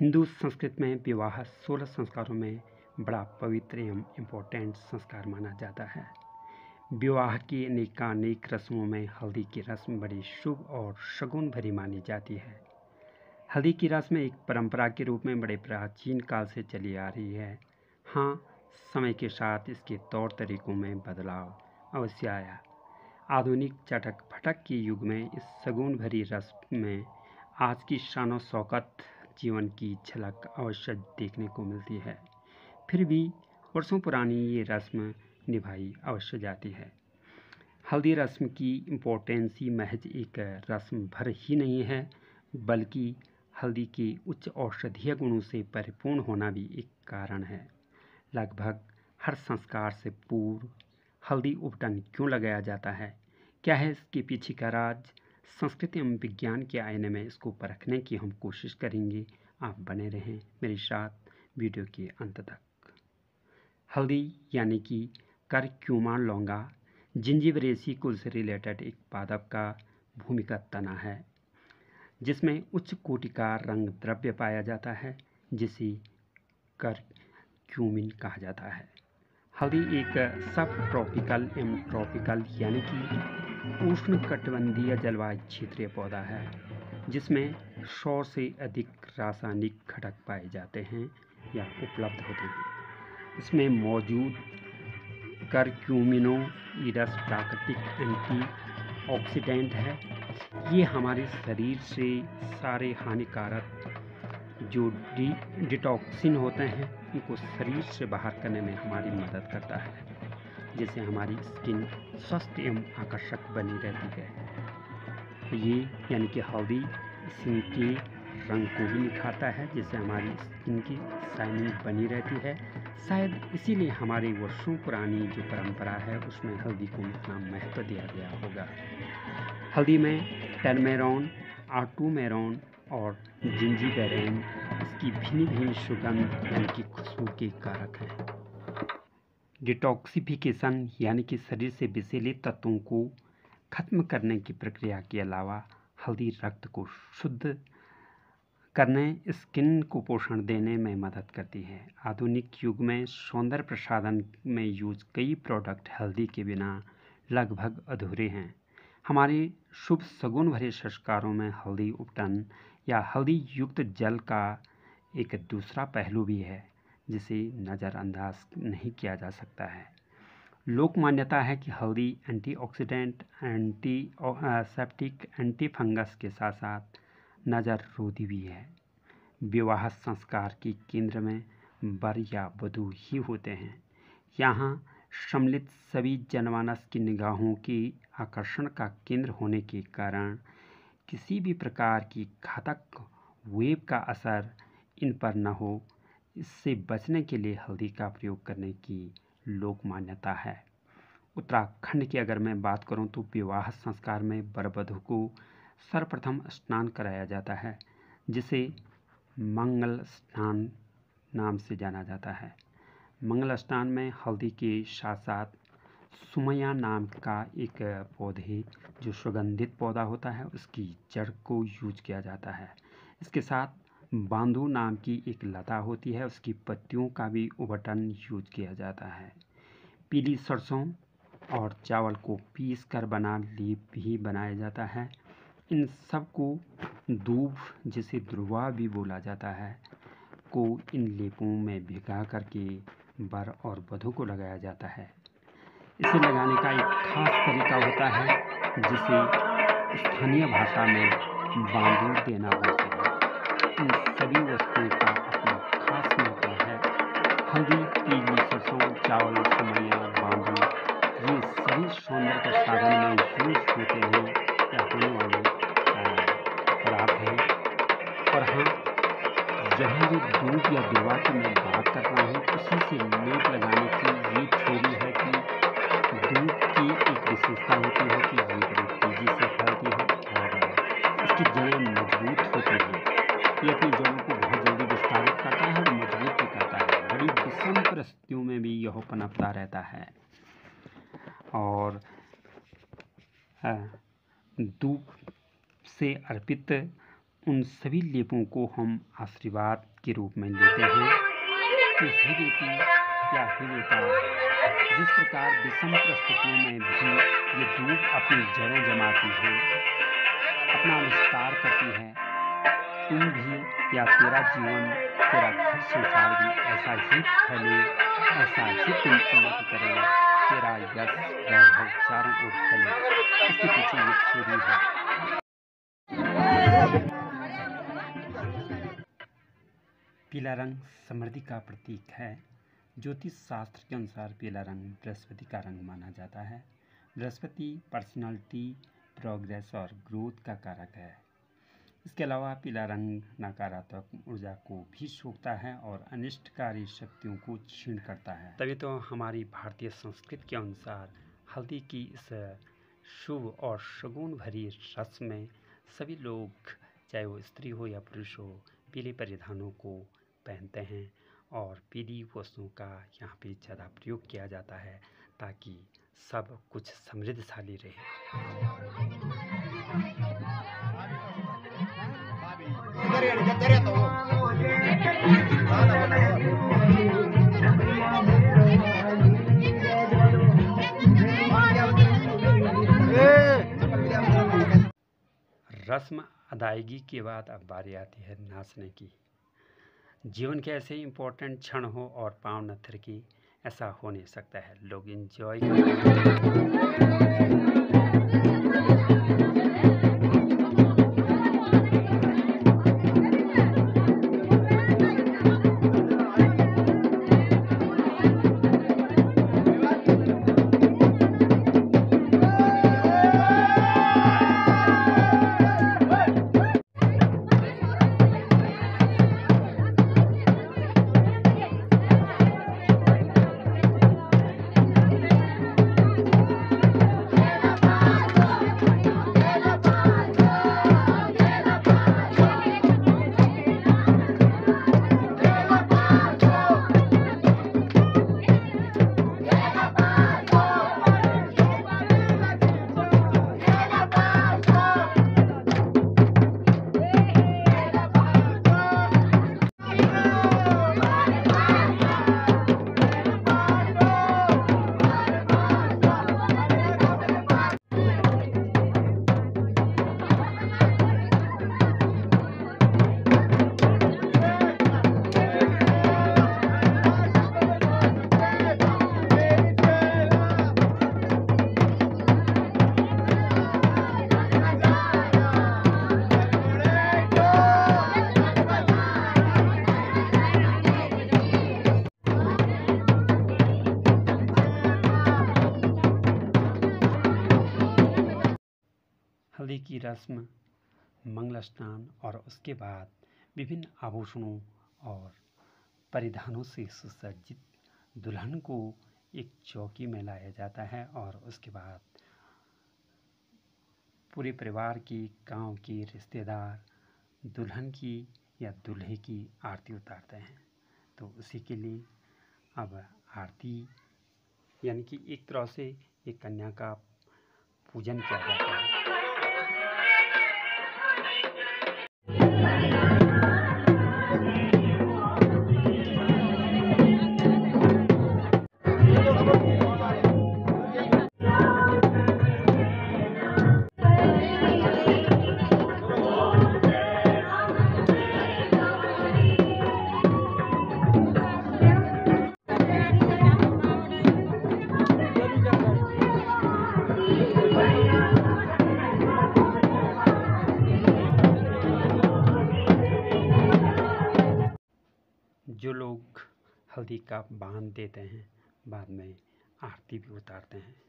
हिंदू संस्कृति में विवाह 16 संस्कारों में बड़ा पवित्र एवं इम्पोर्टेंट संस्कार माना जाता है। विवाह की अनेकानेक रस्मों में हल्दी की रस्म बड़ी शुभ और शगुन भरी मानी जाती है। हल्दी की रस्म एक परंपरा के रूप में बड़े प्राचीन काल से चली आ रही है। हाँ, समय के साथ इसके तौर तरीकों में बदलाव अवश्य आया। आधुनिक चटक फटक के युग में इस शगुन भरी रस्म में आज की शानो शौकत जीवन की झलक अवश्य देखने को मिलती है। फिर भी वर्षों पुरानी ये रस्म निभाई अवश्य जाती है। हल्दी रस्म की इम्पोर्टेंस ही महज एक रस्म भर ही नहीं है, बल्कि हल्दी के उच्च औषधीय गुणों से परिपूर्ण होना भी एक कारण है। लगभग हर संस्कार से पूर्व हल्दी उपटन क्यों लगाया जाता है, क्या है इसके पीछे का राज? संस्कृति एवं विज्ञान के आईने में इसको परखने की हम कोशिश करेंगे। आप बने रहें मेरे साथ वीडियो के अंत तक। हल्दी यानी कि करक्यूमान लौंगा जिंजीबरेसी कुल से रिलेटेड एक पादप का भूमिगत तना है, जिसमें उच्च कोटि का रंग द्रव्य पाया जाता है, जिसे करक्यूमिन कहा जाता है। हल्दी एक सब ट्रॉपिकल एवं ट्रॉपिकल यानी कि उष्णकटिबंधीय जलवायु क्षेत्रीय पौधा है, जिसमें 100 से अधिक रासायनिक घटक पाए जाते हैं या उपलब्ध होते हैं। इसमें मौजूद करक्यूमिनोइडस प्राकृतिक एंटीऑक्सीडेंट है। ये हमारे शरीर से सारे हानिकारक जो डिटॉक्सिन होते हैं उनको शरीर से बाहर करने में हमारी मदद करता है, जिससे हमारी स्किन स्वस्थ एवं आकर्षक बनी रहती है। ये यानी कि हल्दी स्किन के रंग को भी निखारता है, जिससे हमारी स्किन की शाइनिंग बनी रहती है। शायद इसीलिए हमारी वर्षों पुरानी जो परंपरा है उसमें हल्दी को इतना महत्व दिया गया होगा। हल्दी में टर्मेरोन, आर्टूमेरोन और जिंजीबेरेन इसकी भिन्न भिन्न सुगंध यानी कि खुशबू के कारक हैं। डिटॉक्सिफिकेशन यानी कि शरीर से विषैले तत्वों को खत्म करने की प्रक्रिया के अलावा हल्दी रक्त को शुद्ध करने, स्किन को पोषण देने में मदद करती है। आधुनिक युग में सौंदर्य प्रसाधन में यूज कई प्रोडक्ट हल्दी के बिना लगभग अधूरे हैं। हमारे शुभ शगुन भरे संस्कारों में हल्दी उपटन या हल्दी युक्त जल का एक दूसरा पहलू भी है, जिसे नज़रअंदाज नहीं किया जा सकता है। लोक मान्यता है कि हल्दी एंटीऑक्सीडेंट, एंटीसेप्टिक, एंटी फंगस के साथ साथ नज़र रोधी भी है। विवाह संस्कार के केंद्र में वर या वधू ही होते हैं। यहाँ सम्मिलित सभी जनमानस की निगाहों के आकर्षण का केंद्र होने के कारण किसी भी प्रकार की घातक वेव का असर इन पर न हो, इससे बचने के लिए हल्दी का प्रयोग करने की लोक मान्यता है। उत्तराखंड की अगर मैं बात करूं तो विवाह संस्कार में वर वधू को सर्वप्रथम स्नान कराया जाता है, जिसे मंगल स्नान नाम से जाना जाता है। मंगल स्नान में हल्दी के साथ साथ सुमैया नाम का एक पौधे जो सुगंधित पौधा होता है उसकी जड़ को यूज किया जाता है। इसके साथ बांदू नाम की एक लता होती है, उसकी पत्तियों का भी उबटन यूज किया जाता है। पीली सरसों और चावल को पीस कर बना लेप भी बनाया जाता है। इन सब को दूब, जिसे ध्रुवा भी बोला जाता है, को इन लेपों में भिगा करके वर और वधू को लगाया जाता है। इसे लगाने का एक खास तरीका होता है, जिसे स्थानीय भाषा में बांदू देना बोलते हैं। इन सभी वस्तुओं का अपना खास महत्व है। हल्दी, पीली सरसों, चावल, सुमैया, बांदू, ये सभी सौंदर्य प्रसाधन में यूज होते हैं या होने वाले पदार्थ हैं। और हाँ, यहाँ जो दूब या दुर्वा की मैं बात कर रहा हूँ, उसी से लेप लगाने की ये थ्योरी है कि दूब की एक विशेषता होती है कि ये बड़ी तेजी से फैलती है और इसकी जड़ें मजबूत होती हैं। ये अपनी जड़ों को बहुत जल्दी विस्तारित करता है और मजबूत भी करता है। बड़ी विषम परिस्थितियों में भी यह पनपता रहता है। और दूब से अर्पित उन सभी लेपों को हम आशीर्वाद के रूप में लेते हैं कि हे बेटी या हे बेटा, जिस प्रकार विषम परिस्थितियों में भी ये दूब अपनी जड़ें जमाती है, अपना विस्तार करती है, तुम भी या तेरा जीवन, तेरा घर संसार भी ऐसा ही फैले, ऐसा ही तुम उन्नति करो, तेरा यश वैभव चारों ओर फैले। इसके पीछे ये थ्योरी है। पीला रंग समृद्धि का प्रतीक है। ज्योतिष शास्त्र के अनुसार पीला रंग बृहस्पति का रंग माना जाता है। बृहस्पति पर्सनालिटी, प्रोग्रेस और ग्रोथ का कारक है। इसके अलावा पीला रंग नकारात्मक ऊर्जा को भी सोखता है और अनिष्टकारी शक्तियों को क्षीण करता है। तभी तो हमारी भारतीय संस्कृति के अनुसार हल्दी की इस शुभ और शगुन भरी रस्म में सभी लोग, चाहे वो स्त्री हो या पुरुष हो, पीले परिधानों को पहनते हैं और पीली वस्तुओं का यहाँ पे ज़्यादा प्रयोग किया जाता है ताकि सब कुछ समृद्धशाली रहे। रस्म अदायगी के बाद अब बारी आती है नाचने की। जीवन के ऐसे इम्पोर्टेंट क्षण हो और पाँव न थिरके, ऐसा हो नहीं सकता है। लोग एंजॉय करते हैं। हल्दी की रस्म, मंगल स्नान और उसके बाद विभिन्न आभूषणों और परिधानों से सुसज्जित दुल्हन को एक चौकी में लाया जाता है और उसके बाद पूरे परिवार के, गांव के रिश्तेदार दुल्हन की या दूल्हे की आरती उतारते हैं। तो उसी के लिए अब आरती यानी कि एक तरह से एक कन्या का पूजन किया जाता है। जो लोग हल्दी का बांध देते हैं बाद में आरती भी उतारते हैं।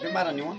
बीमार नहीं हुआ।